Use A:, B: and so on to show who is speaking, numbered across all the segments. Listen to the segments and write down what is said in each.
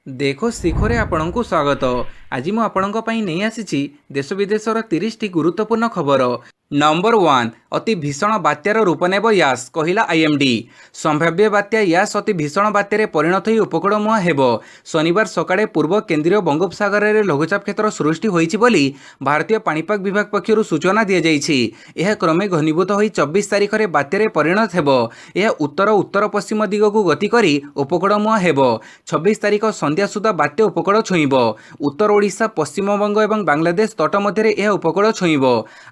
A: देखो शिखरे आपणଙ୍କୁ स्वागत। आज मु आपणଙ୍କ ପାଇଁ ନେଇ ଆସିଛି देश विदेशर 30 ଟି गुरुत्वपूर्ण खबर। नंबर 1 अति भीषण बात्यार रूप नेब यास कहिला आईएमडी। संभाव्य बात्या यास अति भीषण बात्यारे परिणत होई उपकूल मुहां हेब। शनिवार सकाळे पूर्व केंद्रीय बंगोपसागर में लघुचाप क्षेत्र सृष्टि होईछि बोली भारतीय पाणीपाग विभाग पक्षरु सूचना दिया जाइछि। यह क्रमे घनीभूत होई 24 तारिख रे बात्यारे परिणत हेब। यह उत्तर उत्तर पश्चिम दिगकु गति करी उपकूल मुहां हेब। 26 तारिख संध्या सुधा बात्या उपकूल छुईब। उत्तर ओडिशा पश्चिमबंग और बांग्लादेश तट मध्य यह उपकूल छुईब।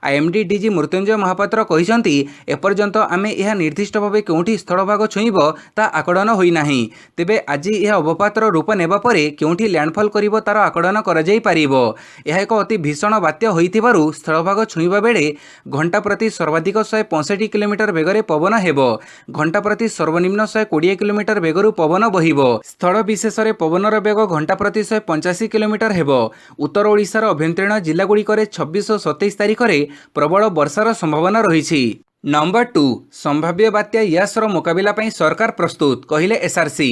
A: आईएमडी डीजी मृत्युंजय महापात्र कहिसंती एपर्यंत आमे यह निर्दिष्ट भाव केउठी स्थलभाग छुईब ता आकलन होई नाही। तेबे आज यह अवपातर रूप नेबा परे केउठी लैंडफॉल करिवो तार आकलन करा जाई पारिबो। यह एक अति भीषण बात्या होइथिबारु स्थलभाग छुईबा बेले घंटा प्रति सर्वाधिक 165 किलोमीटर बेगरे पवन हेबो। घंटा प्रति सर्वनिम्न 120 किलोमीटर बेगरु पवन बहिबो। स्थल विशेष पवनर बेग घंटा प्रति 185 किलोमीटर हेबो। उत्तर ओडिशार अभ्यंतरीण जिल्लागुड़िकरे 26 और 27 तारिख में प्रबल वर्षार संभावना रही। नंबर 2 संभाव्य बात्या यासर मुकाबिला पई सरकार प्रस्तुत कहिले एसआरसी।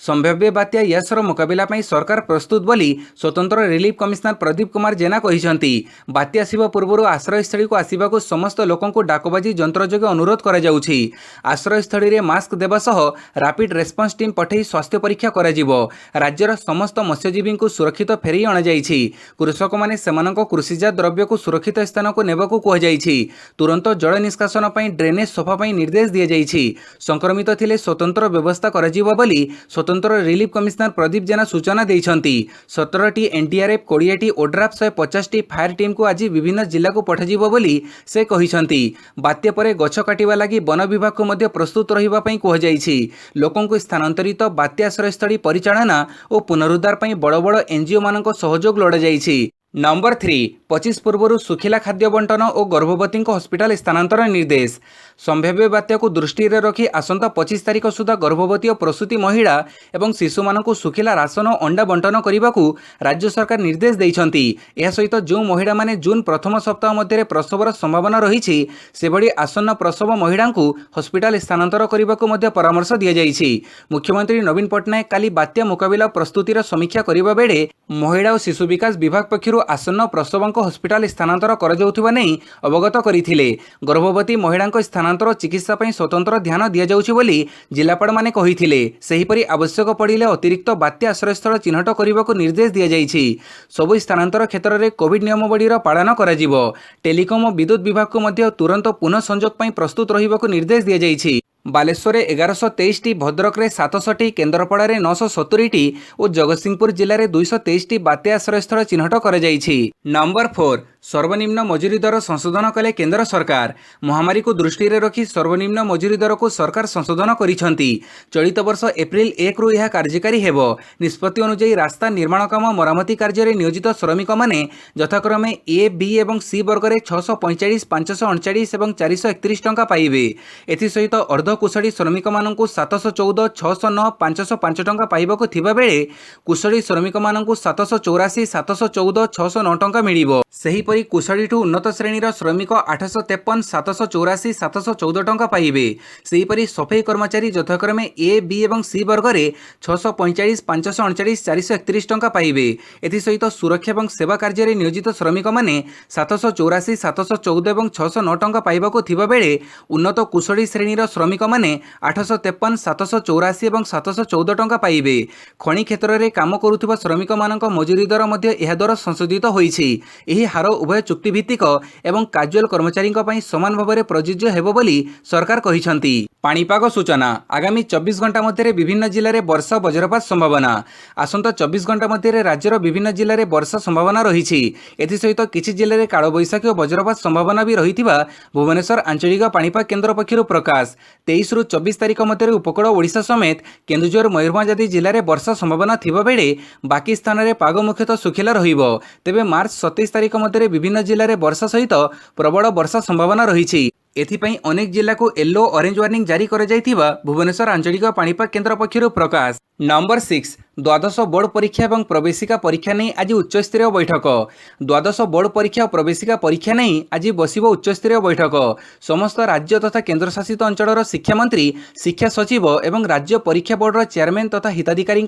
A: संभाव्य बात्या यासर मुकाबिला पई सरकार प्रस्तुत बोली स्वतंत्र रिलीफ कमिशनर प्रदीप कुमार जेना कहिसंती। बात्या आसिबा पूर्व आश्रयस्थली को आसिबाकु समस्त लोकंकु डाकबाजी जंत्र जोगे अनुरोध करा जाउछि। आश्रयस्थली रे मास्क देबा सह रैपिड रेस्पॉन्स टीम पठै स्वास्थ्य परीक्षा करा जिवो। राज्यर समस्त मत्स्यजीवी को सुरक्षित फेरी अणा जाइछि। कृषक माने सेमानक कृषिजात द्रव्य को सुरक्षित स्थान को नेबाकु कह जाइछि। तुरंत जल निष्कासन पई ड्रेनेज सफा पई निर्देश दिया जाइछि। संक्रमित थिले स्वतंत्र व्यवस्था करा जिवो बोली स्वतंत्र रिलीफ कमिशनर प्रदीप जेना सूचना देइछंती। 17टी एनडीआरएफ 20टी ओड्राफ 150टी फायर टीम को आज विभिन्न जिला को पठाजिवो बोली से कहिसंती। बात्या परे गछ काटिबा लागि वन विभाग को मध्य प्रस्तुत रहिबा पई कह जाइछि। लोकन को स्थानांतरित बात्या आश्रयस्थली परिचालना और पुनरुद्धार पई बड़ बड़ एनजीओ मानक सहयोग लोड़ा जाइछि। नंबर 3 25 पूर्व सुखिला खाद्य बंटन और गर्भवती हस्पिटाल स्थानांतर निर्देश। संभाव्य बात्या को दृष्टि रखी आसंता 25 तारिख सुधा गर्भवती और प्रसूति महिला एवं शिशु मानक सुखिला राशन और अंडा बंटन करने को राज्य सरकार निर्देश देइछंती। यह सहित जो महिला माने जून प्रथम सप्ताह मध्य प्रसवर संभावना रही से भली आसन्न प्रसव महिला को हस्पिटाल स्थानांतर करने को मध्य परामर्श दिया जाइछि। मुख्यमंत्री नवीन पट्टनायक काली बात्या मुकाबिला प्रस्तुतिर समीक्षा करबा बेले महिला और शिशु विकास विभाग पक्षरु आसन्न प्रसवंक हस्पिटाल स्थानांतर कर जाउथिबा नै अवगत करिथिले। गर्भवती महिलांक स्थानांतर चिकित्सा पई स्वतंत्र ध्यान दिया जाउछि बोली जिलापाल माने कहिथिले। सेहिपरि आवश्यक पड़िले अतिरिक्त बात्या आश्रयस्थल चिन्हट करबाकू निर्देश दिया जाइछि। सबु स्थानांतर क्षेत्र में कोविड नियमावलीर पालन करा जिवो। टेलिकम और विद्युत विभाग को मध्य तुरंत पुनः संयोग पई प्रस्तुत रहिबाकू निर्देश दिया जाइछि। बालेश्वर 1123टी, भद्रक रे 700टी, केन्द्रापड़ा 970टी और जगतसिंहपुर जिले में 223टी बात्या आश्रयस्थल चिन्हट कर जाइछि। नंबर 4 सर्वनिम्न मजूरी दर संशोधन कले केंद्र सरकार। महामारी को दृष्टि रखी सर्वनिम्न मजूरी दर को सरकार संशोधन करिसेंती। चलित वर्ष एप्रिल 1 रु यह कार्यकारी हेबो। निष्पत्ति अनुसार रास्ता निर्माण काम मरामती कार्य में नियोजित श्रमिक माने यथाक्रमे ए बी और सी वर्ग में 645, 539 और 431 टंका पाइबे। एसहित अर्धकुशली श्रमिक मानू 714, 609, 505 टंका पाइबाकू थिबा बेले कुशली श्रमिक मानू 784, 714, 609 टंका मिलिबो। सेहीपरि कुशलीठू उन्नत श्रेणीर श्रमिक 853, 784, 714 टंका पाइबे। सेहीपरि सफाई कर्मचारी यथाक्रमे ए बी और सी वर्ग में 645, 539, 431 टंका पाइबे। एसहित सुरक्षा और सेवा कार्य में नियोजित श्रमिक माने 784, 714 और 609 टंका पाइबाकू थिबा बेले उन्नत कुशली श्रेणीर श्रमिक माने 853, 784 और 714 टंका पाइबे। खनि क्षेत्र में काम करुथिबा श्रमिक मानक मजूरी दर मध्य यह दर संशोधित होईछि। एही हार उभय चुक्तिभित्तिक एवं काजुअल कर्मचारी समान भाव में प्रযোज्य हेबो बोली सरकार कहिसंती। पाणीपाग सूचना आगामी 24 घंटा मध्य विभिन्न जिले में वर्षा वज्रपात संभावना। आसंता 24 घंटा मध्य राज्यर विभिन्न जिले में वर्षा संभावना रही। एसहित किछि जिले में कालबैशाखी और वज्रपात संभावना भी रही भुवनेश्वर आंचलिक पाणीपाग केन्द्र पक्षरु प्रकाश। 23 रु 24 तारिख मध्य उपकूल ओडिशा समेत केन्दुझर, मयूरभंज आदि जिले में वर्षा संभावना थिबा बेले बाकी स्थान में पाग मुख्यतः सुखिला रहिबो। तेबे मार्च 27 तारिख मध्य विभिन्न जिले में वर्षा सहित प्रबल वर्षा संभावना रही। एथिपाई अनेक जिल्ला को येलो ऑरेंज वार्निंग जारी कराଯାଇଥିବା भुवनेश्वर आंचलिक पाणीपाग केन्द्र पक्षर प्रकाश। नंबर 6 द्वादश बोर्ड परीक्षा और प्रवेशिका परीक्षा नहीं आज उच्चस्तरीय बैठक। द्वादश बोर्ड परीक्षा और प्रवेशिका परीक्षा नहीं आज बस उच्चस्तरीय बैठक। समस्त राज्य तथा केन्द्रशासित अंचल शिक्षा मंत्री, शिक्षा सचिव और राज्य परीक्षा बोर्डर चेयरमैन तथा हिताधिकारी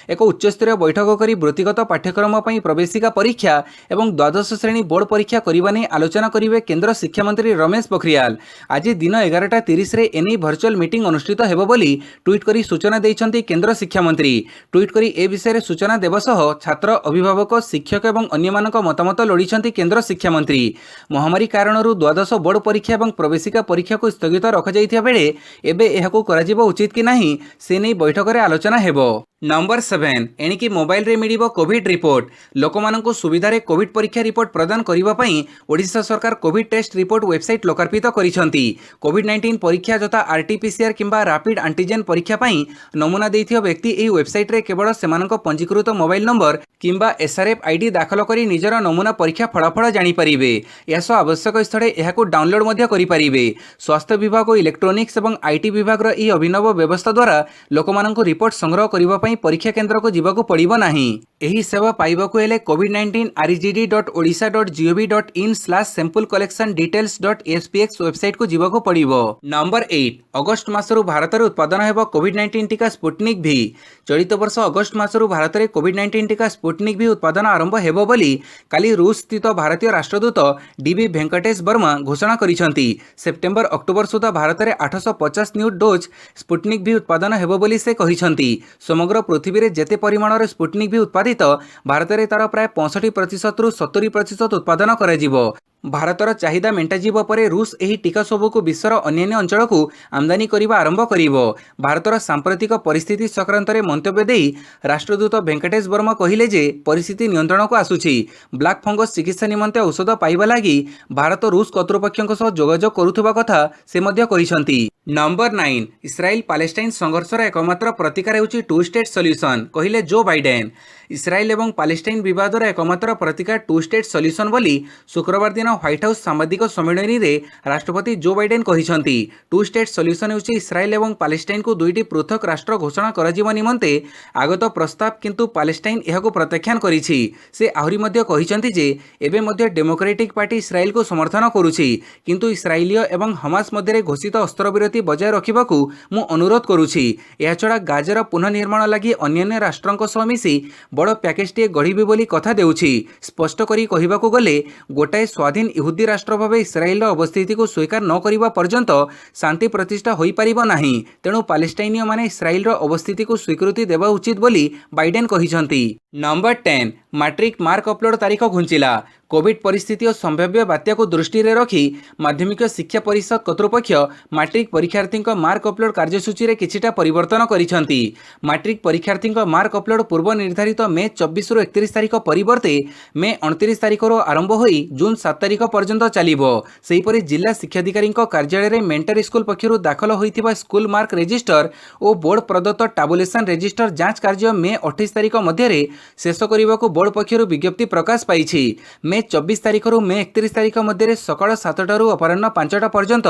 A: एक उच्चस्तरीय बैठक कर वृत्तिगत पाठ्यक्रम पर प्रवेशिका परीक्षा और द्वादश श्रेणी बोर्ड परीक्षा करने नहीं आलोचना करेंगे केन्द्र शिक्षा मंत्री रमेश पोखरियाल। आज दिन 11:30 एने भर्चुआल मीटिंग अनुष्ठित हेबो बोली ट्वीट करी सूचना देइछन्ति केन्द्र शिक्षा मंत्री। ट्वीट करी ए विषय सूचना देवा सह छात्र, अभिभावक, शिक्षक और अन्यमानक मतामत लोड़िछन्ति केन्द्र शिक्षा मंत्री। महामारी कारणरू द्वादश बोर्ड परीक्षा और प्रवेशिका परीक्षा को स्थगित रखा बेले एबे एहाकु कराजिबो उचित कि नाही से नहीं बैठक में आलोचना हेबो। नंबर 7 एणिकी मोबाइल रे मिलिबो कोविड रिपोर्ट। लोकमानंकु सुविधारे कोविड परीक्षा रिपोर्ट प्रदान करिबा पई ओडिशा सरकार कोविड टेस्ट रिपोर्ट वेबसाइट लोकार्पित करिसंती। कोविड-19 परीक्षा तथा आरटीपीसीआर किंबा रैपिड एंटीजन परीक्षा पई नमूना दैथियो व्यक्ति एही वेबसाइट रे केवल सेमानक पंजीकृत मोबाइल नंबर किंबा एसआरएफ आईडी दाखल करी निजर नमूना परीक्षा फलाफल जानि परिबे। यासो आवश्यक स्थळे एहाकु डाउनलोड मध्ये करि परिबे। स्वास्थ्य विभाग और इलेक्ट्रोनिक्स और आईटी विभाग रो ई अभिनव व्यवस्था द्वारा लोकमानंकु रिपोर्ट संग्रह करिबा पई परीक्षा केन्द्र को जीवाकु पड़िबो नाही। एही सेवा पाइबाकु हेले कोविड-19 rgd.odisha.gov.in/samplecollectiondetails.spx वेबसाइट को जीवाकु पड़िबो। नंबर 8 अगस्त मासरु भारत रे उत्पादन हेबो कोविड-19 टीका स्पुटनिक भी। चलित वर्ष अगस्त मासरु भारत रे कोविड-19 टीका स्पुटनिक भी उत्पादन आरंभ हेबो बोली काली रूस स्थित भारतीय राष्ट्रदूत डीबी वेंकटेश वर्मा घोषणा करिसंती। सेप्टेम्बर अक्टोबर सुधा भारत रे 850 न्यू डोज स्पुटनिक भी उत्पादन हेबो बोली से कहिसंती। समग्र पृथ्वी रे जेते परिमाणर स्पुटनिक भी उत्पादित भारत रे तार प्राय 65% रु 70% उत्पादन कराजिबो। भारतर चाहिदा मेंटाजिबो परे रूस एही टीका सबको विश्वर अन्य अंचल को आमदानी करिबा आरंभ करिबो। भारतर सांप्रतिक परिस्थिति संक्रांत रे मंतव्य देई राष्ट्रदूत वेंकटेश वर्मा कहिले जे परिस्थिति नियंत्रण को आसुछि। ब्लैक फंगस चिकित्सा निमंते औषध पाइबा लागि भारत रूस कर्तृपक्षक सह जोगाजोग करुथबा कथा से मध्य कहिसंती। नंबर 9 इस्राएल पालेस्टाइन संघर्षर एकमात्र प्रतिकार हेउछि टू स्टेट सॉल्यूशन कहिले जो बाइडेन। इस्राएल एवं पालेस्टाइन विवादर एकमात्र प्रतिकार टू स्टेट सॉल्यूशन बोली शुक्रवार दिन व्हाइट हाउस साम्बादिक सम्मेलन में राष्ट्रपति जो बाइडेन कहिसंती। टू स्टेट सॉल्यूशन हेउछि इस्राएल एवं पालेस्टाइन को दुईटी पृथक राष्ट्र घोषणा कराजिबा निमंते आगत प्रस्ताव, किंतु पालेस्टाइन एहाको प्रत्याख्यान करिछि। से आहुरी मध्य कहिसंती जे एबे मध्य डेमोक्रेटिक पार्टी इस्राएल को समर्थन करुछि, किंतु इस्राएलीय एवं हमास मध्य घोषित अस्त्रविरति बजाय रखिबाकू मु अनुरोध करुछि। एहा छडा गाजार पुनर्निर्माण लागि अन्य राष्ट्रंक सह मिसी बड़ पैकेजटे गढ़ी बोली कथा देउछि। स्पष्ट करी कहिबाकू गले गोटाए स्वाधीन इहुदी राष्ट्र भाव इस्राएल अवस्थिति को स्वीकार न करिबा पर्यंत शांति प्रतिष्ठा होई परिबो नाही। तेणु पालेस्टाइनिय माने इस्राएल अवस्थिति को स्वीकृति देवा उचित बोली बाइडेन कहिसंती। नंबर 10 मैट्रिक मार्क अपलोड तारीख घुंचिला। कोविड परिस्थिति और संभाव्य बात्या को दृष्टि रे रखी माध्यमिक शिक्षा परिषद कर्तृपक्ष मैट्रिक परीक्षार्थी मार्क अपलोड कार्यसूची रे किछिटा परिवर्तन करिसंती। मैट्रिक परीक्षार्थी मार्क अपलोड पूर्व निर्धारित मे 24 रु 31 तारीख परिवर्ते मे 29 तारीख आरंभ होई जून 7 तारीख पर्यंत चलिबो। सेहीपरि जिला शिक्षाधिकारी कार्यालय रे मेंटर स्कूल पक्षरु दाखल होइथिबा स्कूल मार्क रजिस्टर और बोर्ड प्रदत्त टाबुलेशन रजिस्टर जांच कार्य मे 28 तारीख मध्य शेष करने बोर्ड पक्षरु विज्ञप्ति प्रकाश पाइछि। मे 24 तारीख रु मे 31 तारीख मध्य सकाळ 7टा रु अपराह्न 5टा पर्यंत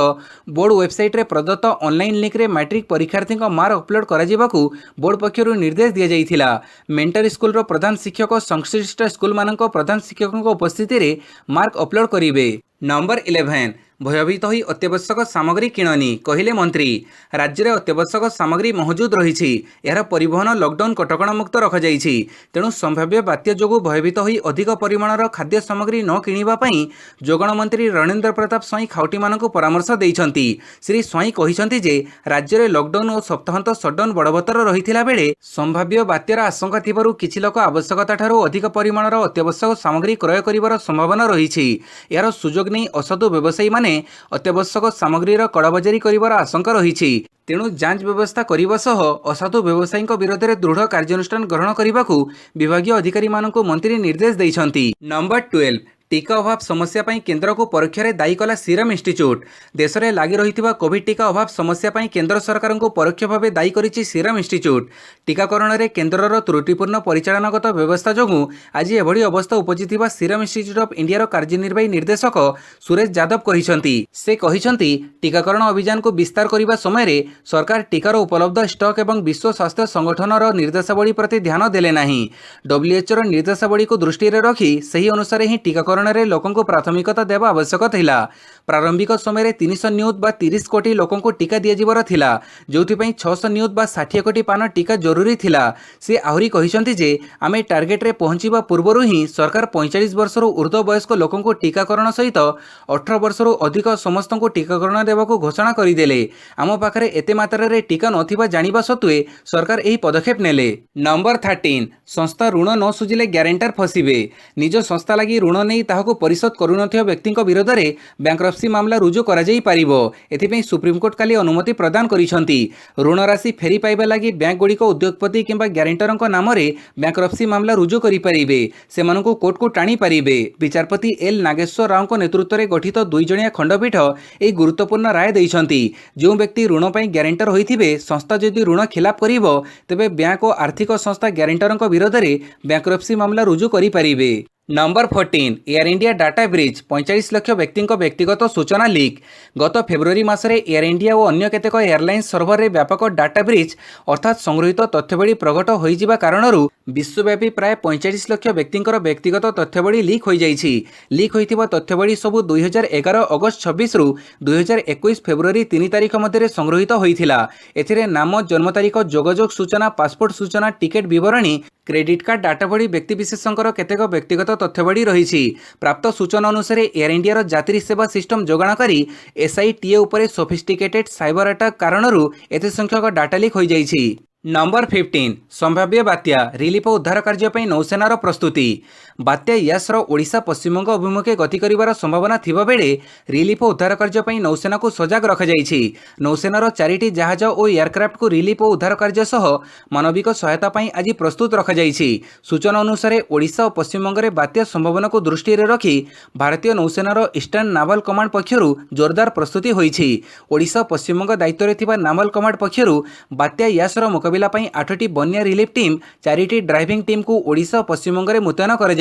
A: बोर्ड वेबसाइट रे प्रदत्त ऑनलाइन लिंक रे मैट्रिक परीक्षार्थी मार्क अपलोड कराजिबाकू बोर्ड पक्षरु निर्देश दिया जाइथिला। मेंटर स्कूल रो प्रधान शिक्षक संश्लिष्ट स्कूल मानक प्रधान शिक्षक उपस्थिति रे मार्क अपलोड करिवे। नंबर 11 भयभीत होई अत्यावश्यक सामग्री किणनी कहिले मंत्री। राज्य में अत्यावश्यक सामग्री मौजूद रही यार परिवहन लॉकडाउन कटकणा मुक्त रखा जाइछि। तेणु संभाव्य बात्या जोगु भयभीत होई अधिक परिमाणर खाद्य सामग्री न किणिबा पई जोगाण मंत्री रणेंद्र प्रताप स्वाई खाउटी मानकु परामर्श दैछंती। श्री स्वाई कहिसंती जे राज्य में लॉकडाउन और सप्ताहांत सटडाउन बड़बतर रहिथिला बेले संभाव्य बात्यार आशंका थिबारु किछि लोक आवश्यकता ठारू अधिक परिमाणर अत्यावश्यक सामग्री क्रय करिवार संभावना रहिछि। यार सुजोग नहीं असाधु व्यवसायी माने अत्यावश्यक सामग्रीर कड़ाबजारी करिवार आशंका रही। तेणु जांच व्यवस्था करने सह असाधु व्यवसायी विरोध में दृढ़ कार्यानुष्ठान ग्रहण करने को विभागीय अधिकारी मानक मंत्री निर्देश देइछंती। नंबर 12 टीका अभाव समस्या पई केंद्र को परोक्ष दायी कला सीरम इंस्टीट्यूट। देश में लगी रही कोविड टीका अभाव समस्या पई केंद्र सरकार को परोक्ष भाव दायी करिछि सीरम इंस्टीट्यूट। टीकाकरण में केंद्रर त्रुटिपूर्ण परिचालनागत व्यवस्था जोगु आज एभली अवस्था उपजिथिबा सीरम इंस्टीट्यूट ऑफ इंडिया कार्यनिर्वाही निर्देशक सुरेश यादव कहिसंती। से कहिसंती टीकाकरण अभियान को विस्तार करने समय सरकार टीकार उपलब्ध स्टॉक एवं विश्व स्वास्थ्य संगठनर निर्देशावली प्रति ध्यान देले नाही। डब्ल्यूएचओ निर्देशावली को दृष्टि रखी सही अनुसार ही टीकाकरण में लोकों को प्राथमिकता देवा आवश्यक थिला। प्रारंभिक समय 300 नियुत बा 30 कोटी लोकों को टीका दियाजिबार थिला, जोथिपई 600 नियुत बा 60 कोटी पान टीका जरूरी थिला। से आहुरी कहिसंती जे आमे टार्गेट रे पहुंचीबा पूर्वरु ही सरकार 45 वर्षर ऊर्ध्व वयस्क लोकों को टीकाकरण सहित 18 वर्षर अधिक समस्त को टीकाकरण देवाक घोषणा करदेले। आम पाखरे एते मात्रा रे टीका नथिबा जानिबा सत्वे सरकार एही पदक्षेप नेले। नंबर 13 संस्था ऋण न सुझिले ग्यारेंटर फसिबे। निज संस्था लगी ऋण नहीं ताहाको परिशोध करुनथिबा व्यक्तिक विरोध में बैंक्रप्सी मामला रुजु करा जाई पारिबो। एथिपई सुप्रीमकोर्ट काली अनुमति प्रदान करिसंती। ऋण राशि फेरी पाइबा लगी बैंक गुड़िक उद्योगपति किंबा ग्यारेंटरक नाम रे बैंक्रप्सी मामला रुजु करि पारिबे। सेमानकु कोर्ट को टाणी पारिबे। विचारपति एल नागेश्वर राव नेतृत्व में गठित 2 जणिया खंडपीठ एक गुरुत्वपूर्ण राय दैछंती। जो व्यक्ति ऋण पई ग्यारेंटर होइथिबे संस्था यदि ऋण खिलाप करिवो तेबे बैंक और आर्थिक संस्था ग्यारेंटरक विरोध में बैंक्रप्सी मामला रुजु करि पारिबे। Number 14 Air India data breach 45 lakh व्यक्ति व्यक्तिगत सूचना लीक। गत फेब्रुआरी मासरे एयर इंडिया और अन्य केतेक एयरलाइंस सर्भर रे व्यापक डाटा ब्रिज अर्थात संग्रहित तथ्यवली प्रकट होइजिबा कारणरू विश्वव्यापी प्राय 45 लाख व्यक्ति व्यक्तिगत तथ्यवली लीक हो जाइछि। लीक होइथिबा तथ्यवली सबु 2011 अगस्त 26 रु 2021 फेब्रुआरी 3 तारिख मध्य संग्रहित होइथिला। एथिरे नाम, जन्म तारिख, जोगाजोग सूचना, पासपोर्ट सूचना, टिकेट विवरणी, क्रेडिट कार्ड डाटा भली व्यक्तिविशेषकर केतेक व्यक्तिगत तथ्यवली रही। प्राप्त सूचना अनुसार एयर इंडिया यात्री सेवा सिस्टम जोगाणकारी SITA उपरे सोफिस्टिकेटेड साइबर अटैक कारणरू एते संख्यक डाटा लीक हो जाइछि। नंबर 15 संभाव्य बात्या रिलीफ और उद्धार कार्य नौसेनार प्रस्तुति। बात्या यासर ओडिशा पश्चिमबंग अभिमुखे गति करिवार संभावना थिबा बेले रिलीफ और उद्धार कार्य नौसेना को सजग रखाଯାଇଛି। नौसेनार 4टी जहाज और एयरक्राफ्ट को रिलीफ और उद्धार कार्य सह मानविक सहायता पई आज प्रस्तुत रखाଯାଇଛି। सूचना अनुसार ओडिशा और पश्चिमबंग में बात्या संभावना को दृष्टि रखी भारतीय नौसेनार ईस्टर्न नावल कमांड पक्षरु जोरदार प्रस्तुति होईछि। ओडिशा पश्चिमबंग दायित्व रे थिबा नावल कमांड पक्षरु बात्या यासर मुकाबिला पई 8टी बन्या रिलीफ टीम, 4टी ड्राइविंग टीम को ओडिशा और पश्चिमबंग में मुतयन कर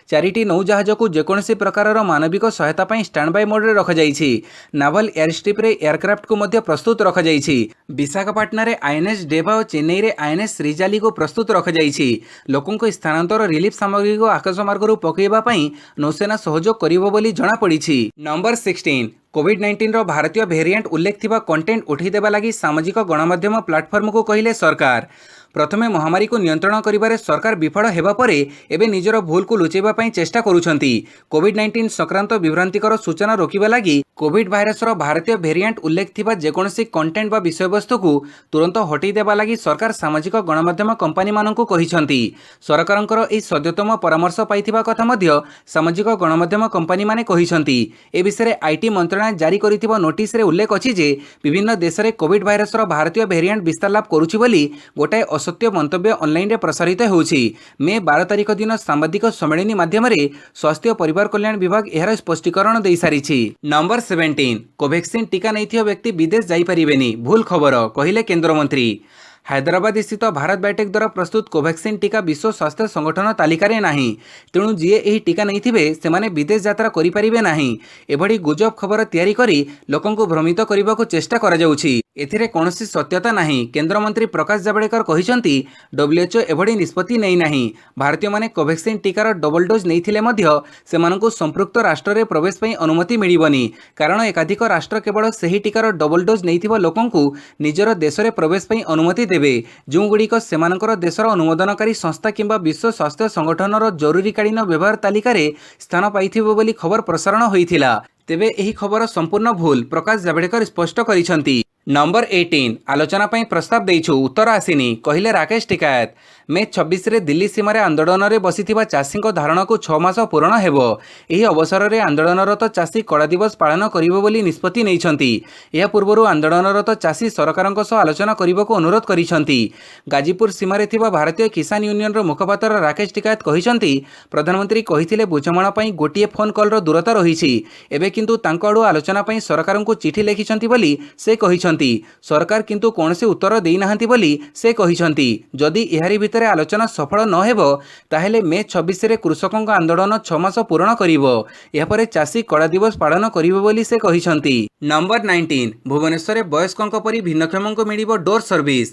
A: 4टी नौजहाज को जेकोसी प्रकार मानविक सहायता पई स्टैंड बाय मोड रे रखाଯାଇଛି। नावल एयर स्ट्रिप रे एयरक्राफ्ट को मध्य प्रस्तुत रखाଯାଇଛି। विशाखापट्टनम रे INS डेवा और चेन्नई रे INS रिजाली को प्रस्तुत रखाଯାଇଛି। लोकों को स्थानांतर रिलीफ सामग्री को आकाश मार्ग पकईबा पई नौसेना सहयोग करिवो बोली जणा पड़िछि। नंबर 16 कोविड-19 रो भारतीय वेरिएंट उल्लेख थिबा कंटेंट उठी देबा लागि सामाजिक गणमाध्यम प्लाटफर्म को कहिले सरकार। प्रथमे महामारी को नियंत्रण करिबारे सरकार विफल हेबा परे एबे निजर भूल को लुचेबा पई चेष्टा करूछंती। कोविड-19 संक्रांत विभ्रांतिकर सूचना रोकिबा लागि कोविड भाइरस रो भारतीय वेरिएंट उल्लेख थिबा जेकोसी कंटेंट बा विषयवस्तु को तुरंत हटई देबा लागि सरकार सामाजिक गणमाध्यम कंपनी माननकु कहिसंती। सरकारंकर एही सद्यतम परामर्श पाइथिबा कथा मध्य सामाजिक गणमाध्यम कंपनी माने कहिसंती। ए विषय IT मंत्रालय जारी करिथिबा नोटिस रे उल्लेख अछि जे विभिन्न देश रे कोविड भाइरस रो भारतीय वेरिएंट विस्तार लाभ करूछि बोली गोटाए असत्य मंतव्य ऑनलाइन रे प्रसारित होउछि। मे 12 तारिख दिन सांबादिक सम्मेलन माध्यम रे स्वास्थ्य परिवार कल्याण विभाग एहार स्पष्टीकरण दे सारिछि। नंबर 17 कोवैक्सीन टीका नैथियो व्यक्ति विदेश जाई परिबेनी, भूल खबर कहिले केंद्र मंत्री। हैदराबाद स्थित भारत बायोटेक द्वारा प्रस्तुत कोवैक्सीन टीका विश्व स्वास्थ्य संगठन तालिकारे नाही। तेणु जी यही टीका नैथिबे सेमाने विदेश यात्रा करि परिबे नाही। एभडी गुजब खबर तैयारी करी लोकन को भ्रमित करबा को चेष्टा करा जाउछि। एथिरे कोनोसी सत्यता नाही। केंद्र मंत्री प्रकाश जावड़ेकर कहिसंती WHO एभडी निष्पत्ति नै नाही। भारतीय माने कोवैक्सीन टीकार डबल डोज नैथिले मध्य सेमानकु संपृक्त राष्ट्र रे प्रवेश पई अनुमति मिलिबनी, कारण एकाधिक राष्ट्र केवल सही टीकार डबल डोज नैथिबा लोकंकु निजर देश रे प्रवेश पई अनुमति देबे जो गुड़िक सेमानकर देशर अनुमोदनकारी संस्था किंबा विश्व स्वास्थ्य संगठनर जरूरीकालीन व्यवहार तालिका रे स्थान पाइथिबो बोली खबर प्रसारण होइथिला। तेबे एही खबर संपूर्ण भूल, प्रकाश जावड़ेकर स्पष्ट करिसंती। नंबर 18 आलोचना पई प्रस्ताव देइछु, उत्तर आसिनी कहिले राकेश टिकायत। मे 26 ରେ ଦିଲ୍ଲୀ ସୀମାରେ ଆନ୍ଦୋଳନରେ ବସିଥିବା ଚାଷୀଙ୍କ ଧାରଣାକୁ 6 ମାସ ପୂରଣ ହେବ। ଏହି ଅବସରରେ ଆନ୍ଦୋଳନରତ ଚାଷୀ କଳା ଦିବସ ପାଳନ କରିବ ବୋଲି ନିଷ୍ପତ୍ତି ନେଇଛନ୍ତି। ଏହା ପୂର୍ବରୁ ଆନ୍ଦୋଳନରତ ଚାଷୀ ସରକାରଙ୍କ ସହ ଆଲୋଚନା କରିବାକୁ ଅନୁରୋଧ କରିଛନ୍ତି। ଗାଜିପୁର ସୀମାରେ ଥିବା ଭାରତୀୟ କିଷାନ ୟୁନିୟନର ମୁଖପାତ୍ର ରାକେଶ ଟିକାୟତ କହିଛନ୍ତି, ପ୍ରଧାନମନ୍ତ୍ରୀ କହିଥିଲେ ବୁଝାମଣା ପାଇଁ ଗୋଟିଏ ଫୋନ୍ କଲ୍ର ଦୂରତା ରହିଛି। ଏବେ କିନ୍ତୁ ତାଙ୍କ ଆଡ଼ୁ ଆଲୋଚନା ପାଇଁ ସରକାରଙ୍କୁ ଚିଠି ଲେଖିଛନ୍ତି ବୋଲି ସେ କହିଛନ୍ତି। ସରକାର କିନ୍ତୁ କୌଣସି ଉତ୍ତର ଦେଇନାହାନ୍ତି ବୋଲି ସେ କହିଛନ୍ତି। ଯଦି ଏହାରି ଭିତରେ ଆଲୋଚନା ସଫଳ ନ ହେବ ତାହେଲେ ମେ 26ରେ କୃଷକଙ୍କ ଆନ୍ଦୋଳନ 6 ମାସ ପୂରଣ କରିବ। ଏହାପରେ ଚାଷୀ କଳା ଦିବସ ପାଳନ କରିବେ ବୋଲି ସେ କହିଛନ୍ତି। ନମ୍ବର 19 ଭୁବନେଶ୍ୱରରେ ବୟସ୍କଙ୍କ ପରି ଭିନ୍ନକ୍ଷମଙ୍କୁ ମିଳିବ ଡୋର ସର୍ଭିସ୍।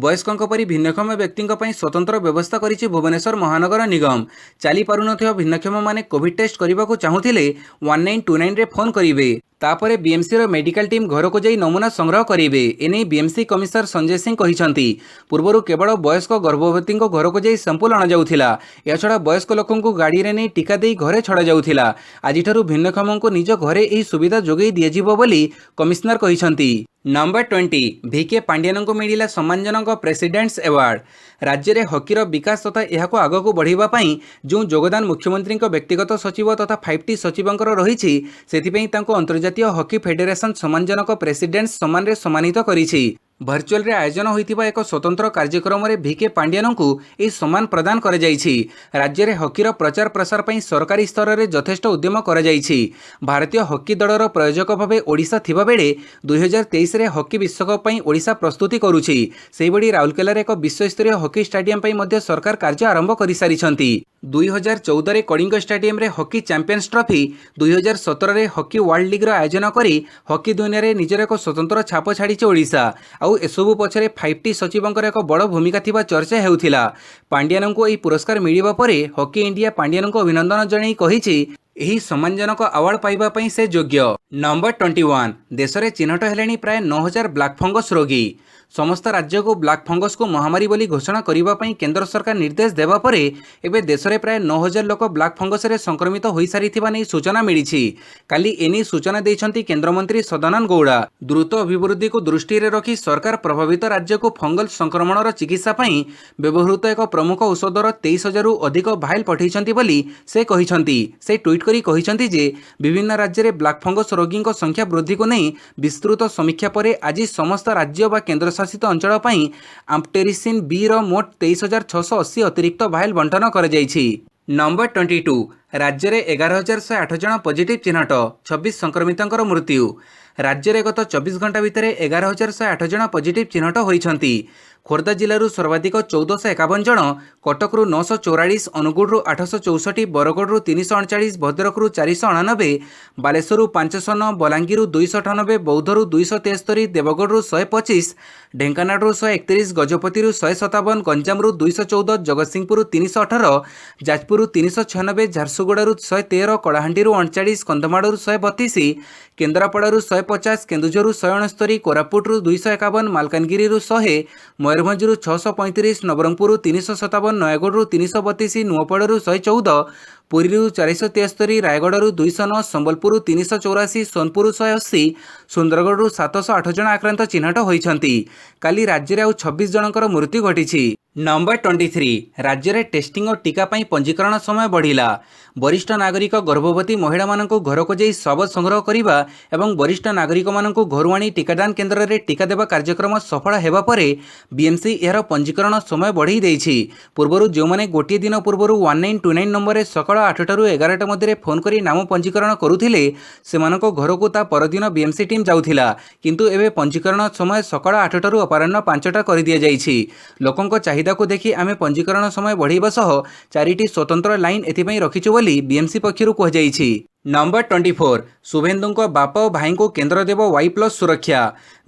A: ବୟସ୍କଙ୍କ ପରି ଭିନ୍ନକ୍ଷମ ବ୍ୟକ୍ତିଙ୍କ ପାଇଁ ସ୍ୱତନ୍ତ୍ର ବ୍ୟବସ୍ଥା କରିଛି ଭୁବନେଶ୍ୱର ମହାନଗର ନିଗମ। ଚାଲିପାରୁନଥିବା ଭିନ୍ନକ୍ଷମମାନେ କୋଭିଡ୍ ଟେଷ୍ଟ କରିବାକୁ ଚାହୁଁଥିଲେ 1929ରେ ଫୋନ୍ କରିବେ। ତାପରେ ବିଏମ୍ସିର ମେଡିକାଲ ଟିମ୍ ଘରକୁ ଯାଇ ନମୁନା ସଂଗ୍ରହ କରିବେ। ଏନେଇ ବିଏମ୍ସି କମିଶନର ସଞ୍ଜୟ ସିଂ କହିଛନ୍ତି, ପୂର୍ବରୁ କେବଳ ବୟସ୍କ ଗର୍ଭବତୀଙ୍କ ଘରକୁ ଯାଇ ସାମ୍ପଲ ଅଣାଯାଉଥିଲା। ଏହାଛଡ଼ା ବୟସ୍କ ଲୋକଙ୍କୁ ଗାଡ଼ିରେ ନେଇ ଟିକା ଦେଇ ଘରେ ଛଡ଼ାଯାଉଥିଲା। ଆଜିଠାରୁ ଭିନ୍ନକ୍ଷମଙ୍କୁ ନିଜ ଘରେ ଏହି ସୁବିଧା ଯୋଗାଇ ଦିଆଯିବ ବୋଲି କମିଶନର କହିଛନ୍ତି। ନମ୍ବର 20 ଭିକେ ପାଣ୍ଡିଆନଙ୍କୁ ମିଳିଲା ସମ୍ମାନଜନକ ପ୍ରେସିଡେଣ୍ଟସ୍ ଆୱାର୍ଡ। ରାଜ୍ୟରେ ହକିର ବିକାଶ ତଥା ଏହାକୁ ଆଗକୁ ବଢ଼ାଇବା ପାଇଁ ଯେଉଁ ଯୋଗଦାନ ମୁଖ୍ୟମନ୍ତ୍ରୀଙ୍କ ବ୍ୟକ୍ତିଗତ ସଚିବ ତଥା 5ଟି ସଚିବଙ୍କର ରହିଛି, ସେଥିପାଇଁ ତାଙ୍କୁ ଅନ୍ତର୍ଜାତୀୟ ହକି ଫେଡେରେସନ ସମ୍ମାନଜନକ ପ୍ରେସିଡେଣ୍ଟସ୍ ସମ୍ମାନରେ ସମ୍ମାନିତ କରିଛି। ଭର୍ଚୁଆଲରେ ଆୟୋଜନ ହୋଇଥିବା ଏକ ସ୍ୱତନ୍ତ୍ର କାର୍ଯ୍ୟକ୍ରମରେ ଭିକେ ପାଣ୍ଡିଆନଙ୍କୁ ଏହି ସମ୍ମାନ ପ୍ରଦାନ କରାଯାଇଛି। ରାଜ୍ୟରେ ହକିର ପ୍ରଚାର ପ୍ରସାର ପାଇଁ ସରକାରୀ ସ୍ତରରେ ଯଥେଷ୍ଟ ଉଦ୍ୟମ କରାଯାଇଛି। ଭାରତୀୟ ହକି ଦଳର ପ୍ରୟୋଜକ ଭାବେ ଓଡ଼ିଶା ଥିବାବେଳେ 2023ରେ ହକି ବିଶ୍ୱକପ୍ ପାଇଁ ଓଡ଼ିଶା ପ୍ରସ୍ତୁତି କରୁଛି। ସେହିଭଳି ରାଉରକେଲାରେ ଏକ ବିଶ୍ୱସ୍ତରୀୟ ହକି ଷ୍ଟାଡିୟମ ପାଇଁ ମଧ୍ୟ ସରକାର କାର୍ଯ୍ୟ ଆରମ୍ଭ କରିସାରିଛନ୍ତି। 2014ରେ କଳିଙ୍ଗ ଷ୍ଟାଡିୟମରେ ହକି ଚାମ୍ପିୟନ୍ସ ଟ୍ରଫି, 2017ରେ ହକି ୱାର୍ଲଡ ଲିଗ୍ର ଆୟୋଜନ କରି ହକି ଦୁନିଆରେ ନିଜର ଏକ ସ୍ୱତନ୍ତ୍ର ଛାପ ଛାଡ଼ିଛି ଓଡ଼ିଶା। ଆଉ ଏସବୁ ପଛରେ 5ଟି ସଚିବଙ୍କର ଏକ ବଡ଼ ଭୂମିକା ଥିବା ଚର୍ଚ୍ଚା ହେଉଥିଲା। ପାଣ୍ଡିଆନଙ୍କୁ ଏହି ପୁରସ୍କାର ମିଳିବା ପରେ ହକି ଇଣ୍ଡିଆ ପାଣ୍ଡିଆନଙ୍କୁ ଅଭିନନ୍ଦନ ଜଣାଇ କହିଛି, ଏହି ସମ୍ମାନଜନକ ଆୱାର୍ଡ ପାଇବା ପାଇଁ ସେ ଯୋଗ୍ୟ। ନମ୍ବର 21 ଦେଶରେ ଚିହ୍ନଟ ହେଲେଣି ପ୍ରାୟ 9000 ବ୍ଲାକ୍ ଫଙ୍ଗସ ରୋଗୀ। ସମସ୍ତ ରାଜ୍ୟକୁ ବ୍ଲାକ୍ ଫଙ୍ଗସକୁ ମହାମାରୀ ବୋଲି ଘୋଷଣା କରିବା ପାଇଁ କେନ୍ଦ୍ର ସରକାର ନିର୍ଦ୍ଦେଶ ଦେବା ପରେ ଏବେ ଦେଶରେ ପ୍ରାୟ 9000 ଲୋକ ବ୍ଲାକ୍ ଫଙ୍ଗସରେ ସଂକ୍ରମିତ ହୋଇସାରିଥିବା ନେଇ ସୂଚନା ମିଳିଛି। କାଲି ଏନେଇ ସୂଚନା ଦେଇଛନ୍ତି କେନ୍ଦ୍ରମନ୍ତ୍ରୀ ସଦାନନ୍ଦ ଗୌଡ଼ା। ଦ୍ରୁତ ଅଭିବୃଦ୍ଧିକୁ ଦୃଷ୍ଟିରେ ରଖି ସରକାର ପ୍ରଭାବିତ ରାଜ୍ୟକୁ ଫଙ୍ଗଲ ସଂକ୍ରମଣର ଚିକିତ୍ସା ପାଇଁ ବ୍ୟବହୃତ ଏକ ପ୍ରମୁଖ ଔଷଧର 23000ରୁ ଅଧିକ ଭାଇଲ ପଠାଇଛନ୍ତି ବୋଲି ସେ କହିଛନ୍ତି। ସେ ଟ୍ୱିଟ୍ କରି କହିଛନ୍ତି ଯେ ବିଭିନ୍ନ ରାଜ୍ୟରେ ବ୍ଲାକ୍ ଫଙ୍ଗସ ରୋଗୀଙ୍କ ସଂଖ୍ୟା ବୃଦ୍ଧିକୁ ନେଇ ବିସ୍ତୃତ ସମୀକ୍ଷା ପରେ ଆଜି ସମସ୍ତ ରାଜ୍ୟ ବା କେନ୍ଦ୍ରଶାସିତ ଅଞ୍ଚଳ ପାଇଁ ଆମ୍ପଟେରିସିନ୍ ବିର ମୋଟ 23680 ଅତିରିକ୍ତ ଭାଇଲ ବଣ୍ଟନ କରାଯାଇଛି। ନମ୍ବର 22 ରାଜ୍ୟରେ 11108 ଜଣ ପଜିଟିଭ୍ ଚିହ୍ନଟ, 26 ସଂକ୍ରମିତଙ୍କର ମୃତ୍ୟୁ। ରାଜ୍ୟରେ ଗତ 24 ଘଣ୍ଟା ଭିତରେ 11108 ଜଣ ପଜିଟିଭ୍ ଚିହ୍ନଟ ହୋଇଛନ୍ତି। ଖୋର୍ଦ୍ଧା ଜିଲ୍ଲାରୁ ସର୍ବାଧିକ 1451 ଜଣ, କଟକରୁ 944, ଅନୁଗୁଳରୁ 864, ବରଗଡ଼ରୁ 339, ଭଦ୍ରକରୁ 489, ବାଲେଶ୍ୱରରୁ 509, ବଲାଙ୍ଗୀରରୁ 298, ବୌଦ୍ଧରୁ 273, ଦେବଗଡ଼ରୁ 125, ଢେଙ୍କାନାଳରୁ 131, ଗଜପତିରୁ 157, ଗଞ୍ଜାମରୁ 214, ଜଗତସିଂହପୁରରୁ 318, ଯାଜପୁରରୁ 396, ଝାରସୁଗୁଡ଼ାରୁ 113, କଳାହାଣ୍ଡିରୁ 39, କନ୍ଧମାଳରୁ 132, କେନ୍ଦ୍ରାପଡ଼ାରୁ 150, କେନ୍ଦୁଝରରୁ 169, କୋରାପୁଟରୁ 251, ମାଲକାନଗିରିରୁ 100, ମୟୂରଭଞ୍ଜରୁ 635, ନବରଙ୍ଗପୁରରୁ 357, ନୟାଗଡ଼ରୁ 332, ନୂଆପଡ଼ାରୁ 114, ପୁରୀରୁ 473, ରାୟଗଡ଼ାରୁ 209, ସମ୍ବଲପୁରରୁ 384, ସୋନପୁରରୁ 180, ସୁନ୍ଦରଗଡ଼ରୁ 708 ଜଣ ଆକ୍ରାନ୍ତ ଚିହ୍ନଟ ହୋଇଛନ୍ତି। କାଲି ରାଜ୍ୟରେ ଆଉ 26 ଜଣଙ୍କର ମୃତ୍ୟୁ ଘଟିଛି। ନମ୍ବର 23 ରାଜ୍ୟରେ ଟେଷ୍ଟିଂ ଓ ଟିକା ପାଇଁ ପଞ୍ଜୀକରଣ ସମୟ ବଢ଼ିଲା। ବରିଷ୍ଠ ନାଗରିକ ଗର୍ଭବତୀ ମହିଳାମାନଙ୍କୁ ଘରକୁ ଯାଇ ଶବ ସଂଗ୍ରହ କରିବା ଏବଂ ବରିଷ୍ଠ ନାଗରିକମାନଙ୍କୁ ଘରୁ ଆଣି ଟିକାଦାନ କେନ୍ଦ୍ରରେ ଟିକା ଦେବା କାର୍ଯ୍ୟକ୍ରମ ସଫଳ ହେବା ପରେ ବିଏମ୍ସି ଏହାର ପଞ୍ଜୀକରଣ ସମୟ ବଢ଼ାଇ ଦେଇଛି। ପୂର୍ବରୁ ଯେଉଁମାନେ ଗୋଟିଏ ଦିନ ପୂର୍ବରୁ 1929 ନମ୍ବରରେ ସକାଳ 8ଟାରୁ 11ଟା ମଧ୍ୟରେ ଫୋନ୍ କରି ନାମ ପଞ୍ଜୀକରଣ କରୁଥିଲେ, ସେମାନଙ୍କ ଘରକୁ ତା ପରଦିନ ବିଏମ୍ସି ଟିମ୍ ଯାଉଥିଲା। କିନ୍ତୁ ଏବେ ପଞ୍ଜୀକରଣ ସମୟ ସକାଳ 8ଟାରୁ ଅପରାହ୍ନ 5ଟା କରିଦିଆଯାଇଛି। ଲୋକଙ୍କ ଚାହିଦାକୁ ଦେଖି ଆମେ ପଞ୍ଜୀକରଣ ସମୟ ବଢ଼ାଇବା ସହ 4ଟି ସ୍ୱତନ୍ତ୍ର ଲାଇନ୍ ଏଥିପାଇଁ ରଖିଛୁ ବୋଲି ବିଏମ୍ସି ପକ୍ଷରୁ କୁହାଯାଇଛି। ନମ୍ବର 24 ଶୁଭେନ୍ଦୁଙ୍କ ବାପା ଓ ଭାଇଙ୍କୁ କେନ୍ଦ୍ର ଦେବ Y+ ସୁରକ୍ଷା।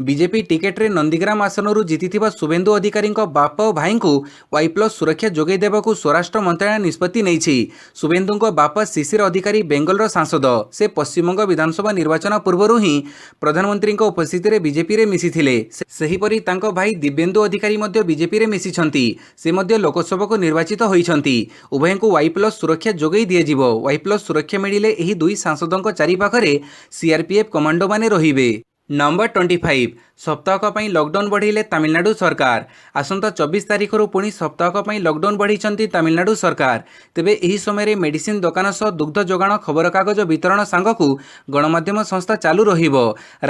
A: ବିଜେପି ଟିକେଟରେ ନନ୍ଦୀଗ୍ରାମ ଆସନରୁ ଜିତିଥିବା ଶୁଭେନ୍ଦୁ ଅଧିକାରୀଙ୍କ ବାପା ଓ ଭାଇଙ୍କୁ Y+ ସୁରକ୍ଷା ଯୋଗାଇ ଦେବାକୁ ସ୍ୱରାଷ୍ଟ୍ର ମନ୍ତ୍ରଣାଳୟ ନିଷ୍ପତ୍ତି ନେଇଛି। ଶୁଭେନ୍ଦୁଙ୍କ ବାପା ଶିଶିର ଅଧିକାରୀ ବେଙ୍ଗଲର ସାଂସଦ। ସେ ପଶ୍ଚିମବଙ୍ଗ ବିଧାନସଭା ନିର୍ବାଚନ ପୂର୍ବରୁ ହିଁ ପ୍ରଧାନମନ୍ତ୍ରୀଙ୍କ ଉପସ୍ଥିତିରେ ବିଜେପିରେ ମିଶିଥିଲେ। ସେହିପରି ତାଙ୍କ ଭାଇ ଦିବ୍ୟେନ୍ଦୁ ଅଧିକାରୀ ମଧ୍ୟ ବିଜେପିରେ ମିଶିଛନ୍ତି। ସେ ମଧ୍ୟ ଲୋକସଭାକୁ ନିର୍ବାଚିତ ହୋଇଛନ୍ତି। ଉଭୟଙ୍କୁ Y+ ସୁରକ୍ଷା ଯୋଗାଇ ଦିଆଯିବ। Y+ ସୁରକ୍ଷା ମିଳିଲେ ଏହି ଦୁଇ ସାଂସଦଙ୍କ ଚାରିପାଖରେ ସିଆର୍ପିଏଫ୍ କମାଣ୍ଡୋମାନେ ରହିବେ। नंबर 25 सप्ताहक ପାଇଁ ଲକଡାଉନ୍ ବଢ଼େଇଲେ ତାମିଲନାଡୁ ସରକାର। ଆସନ୍ତା 24 ତାରିଖରୁ ପୁଣି ସପ୍ତାହକ ପାଇଁ ଲକଡାଉନ୍ ବଢ଼େଇଛନ୍ତି ତାମିଲନାଡୁ ସରକାର। ତେବେ ଏହି ସମୟରେ ମେଡିସିନ ଦୋକାନ ସହ ଦୁଗ୍ଧ ଯୋଗାଣ ଖବରକାଗଜ ବିତରଣ ସାଙ୍ଗକୁ ଗଣମାଧ୍ୟମ ସଂସ୍ଥା ଚାଲୁ ରହିବ।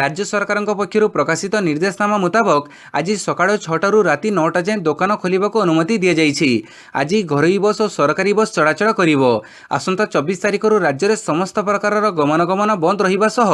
A: ରାଜ୍ୟ ସରକାରଙ୍କ ପକ୍ଷରୁ ପ୍ରକାଶିତ ନିର୍ଦ୍ଦେଶନାମା ମୁତାବକ ଆଜି ସକାଳ 6ଟାରୁ ରାତି 9ଟା ଯାଏଁ ଦୋକାନ ଖୋଲିବାକୁ ଅନୁମତି ଦିଆଯାଇଛି। ଆଜି ଘରୋଇ ବସ୍ ଓ ସରକାରୀ ବସ୍ ଚଳାଚଳ କରିବ। ଆସନ୍ତା 24 ତାରିଖରୁ ରାଜ୍ୟରେ ସମସ୍ତ ପ୍ରକାରର ଗମନାଗମନ ବନ୍ଦ ରହିବା ସହ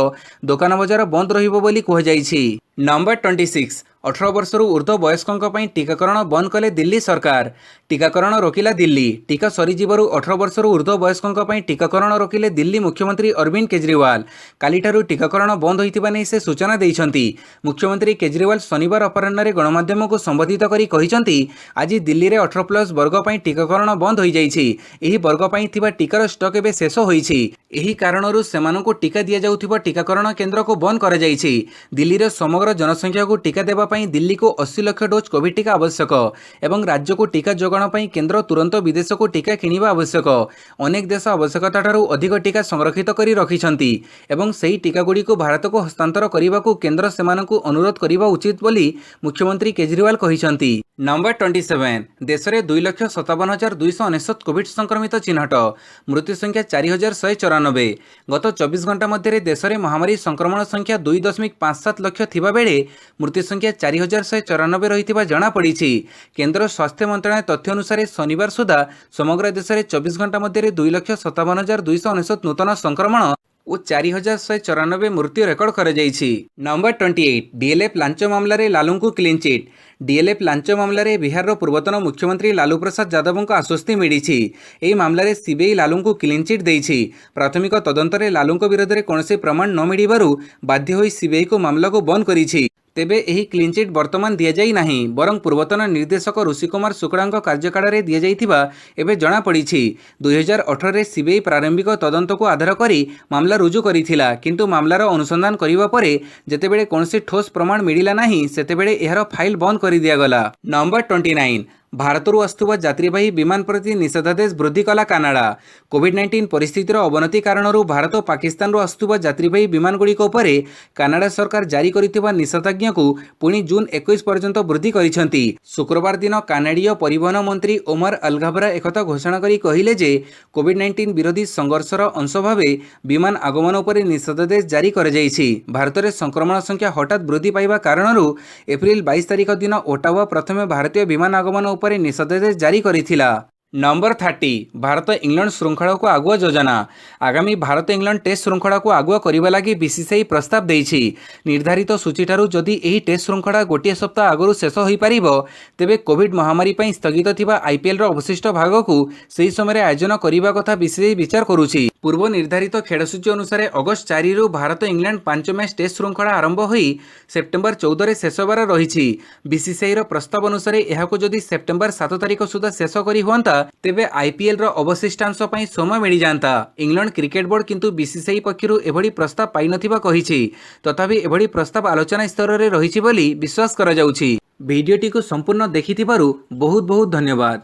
A: ଦୋକାନ ବଜାର ବନ୍ଦ ରହିବ ବୋଲି କୁହାଯାଇଛି। नंबर 26 18 वर्षରୁ ऊर्ध्व ବୟସ୍କଙ୍କ ପାଇଁ ଟିକାକରଣ ବନ୍ଦ କଲେ ଦିଲ୍ଲୀ ସରକାର। ଟିକାକରଣ ରୋକିଲା ଦିଲ୍ଲୀ। ଟିକା ସରିଯିବାରୁ 18 ବର୍ଷରୁ ऊर्ध्व ବୟସ୍କଙ୍କ ପାଇଁ ଟିକାକରଣ ରୋକିଲେ ଦିଲ୍ଲୀ ମୁଖ୍ୟମନ୍ତ୍ରୀ ଅରବିନ୍ଦ କେଜରିୱାଲ। କାଲିଠାରୁ ଟିକାକରଣ ବନ୍ଦ ହୋଇଥିବା ନେଇ ସେ ସୂଚନା ଦେଇଛନ୍ତି। ମୁଖ୍ୟମନ୍ତ୍ରୀ କେଜରିୱାଲ ଶନିବାର ଅପରାହ୍ନରେ ଗଣମାଧ୍ୟମକୁ ସମ୍ବୋଧିତ କରି କହିଛନ୍ତି, ଆଜି ଦିଲ୍ଲୀରେ 18+ ବର୍ଗ ପାଇଁ ଟିକାକରଣ ବନ୍ଦ ହୋଇଯାଇଛି। ଏହି ବର୍ଗ ପାଇଁ ଥିବା ଟିକାର ଷ୍ଟକ୍ ଏବେ ଶେଷ ହୋଇଛି। ଏହି କାରଣରୁ ସେମାନଙ୍କୁ ଟିକା ଦିଆଯାଉଥିବା ଟିକାକରଣ କେନ୍ଦ୍ରକୁ ବନ୍ଦ କରାଯାଇଛି। ଦିଲ୍ଲୀର ସମଗ୍ର जनसंख्या को टीका देवा पाई दिल्ली को 80 लाख डोज कोविड टीका आवश्यक एवं राज्य को टीका जोगाण पाई केंद्र तुरंत विदेश को टीका किनिबा आवश्यक। अनेक देश आवश्यकता ठारू अधिक टीका संरक्षित करी रखिछंती एवं सही टीका गुडी को भारत को हस्तांतर करने को केंद्र सेमानकु अनुरोध करने उचित बोली मुख्यमंत्री केजरीवाल कहिसंती। नंबर 27 देश में 2,57,299 कोविड संक्रमित चिन्हट। मृत्यु संख्या 4,194। गत 24 घंटा मध्य देश में महामारी संक्रमण संख्या 2.57 लाख थिबा बेले मृत्यु संख्या 4,194 रही जनापड़ी। केंद्र स्वास्थ्य मंत्रालय तथ्य अनुसार शनिवार सुधा समग्र देश में 24 घंटा मध्य 2,57,299 नूतन संक्रमण और 4,194 मृत्यु रेकर्ड कर। नंबर 28 डीएलएफ लांच मामलें लालू को क्लीन चिट। डीएलएफ लांच मामलें बिहार पूर्वतन मुख्यमंत्री लालू प्रसाद यादव को आश्वस्ति मिली। यह मामलें सीबीआई लालू को क्लीन चिट देछि। प्राथमिक तदंतर लालू विरोध में कौन प्रमाण न मिलू बाध्य होई सीबीआई को मामला को बंद करिछि। तेबे एही क्लीन चिट वर्तमान दिया जाई नाही बरं पूर्वतन निर्देशक ऋषि कुमार शुक्लांक कार्यकाल रे दिया जाइथिबा एबे जणा पड़िछि। 2018 रे सीबीआई प्रारंभिक तदंत को आधार करी मामला रुजु करिथिला, किंतु मामलार अनुसंधान करिबा परे जेतेबेले कोनसी ठोस प्रमाण मिलिला नाही सेतेबेले एहार फाइल बंद करि दिया गला। नंबर 29 भारतरू आसुवा यात्रीवाही विमान प्रति निषेधादेश वृद्धि कला कानाडा। कोविड-19 परिस्थितिर अवनति कारणरू भारत और पाकिस्तान आसुवा यात्रीवाही विमानगुड़िक उपरे कानाडा सरकार जारी करिथिबा निषेधाज्ञा को पुणी जून 21 पर्यंत वृद्धि करिसेंती। शुक्रवार दिन कानाडीय परिवहन मंत्री ओमर अलघाबरा एकथा घोषणा करी कहिले जे कोविड-19 विरोधी संघर्षर अंश भावे विमान आगमन उपरे निषेधादेश जारी कर जाइछि। भारत में संक्रमण संख्या हठात वृद्धि पाइबा कारणरू एप्रिल 22 तारिख दिन ओटावा प्रथमे भारतीय विमान आगमन उपरे निषेधादेश जारी करिथिला। नंबर 30 भारत इंग्लैंड श्रृंखला को आगुआ योजना। आगामी भारत इंग्लैंड टेस्ट श्रृंखला को आगुआ करने लगी बीसीसीआई प्रस्ताव देछि। निर्धारित सूची ठारू जदि एही टेस्ट श्रृंखला गोटे सप्ताह आगु शेष हो पारिबो तेबे कोविड महामारी पई स्थगित थिबा आईपीएल रो अवशिष्ट भाग को सही समय आयोजन करने कथा बीसीसीआई विचार करुछि। पूर्व निर्धारित खेलसूची अनुसार अगस्त 4 रु भारत इंग्लैंड 5 मैच टेस्ट श्रृंखला आरंभ होई सेप्टेम्बर 14 रे शेष होबार रहिछि। बीसीसीआई रो प्रस्ताव अनुसार एहाको जदि सेप्टेम्बर 7 तारिख सुधा शेष करी हुअंता तेबे आईपीएल रो अवशिष्टांश पई समय मिल जाता। इंग्लैंड क्रिकेट बोर्ड किंतु बीसीसीआई पक्षरु एभली प्रस्ताव पाई नथिबा कहिछि। तथापि एभली प्रस्ताव आलोचना स्तर रे रहिछि बोली विश्वास करा जाउछि। भिडियोटी को संपूर्ण देखिथिबारु बहुत बहुत धन्यवाद।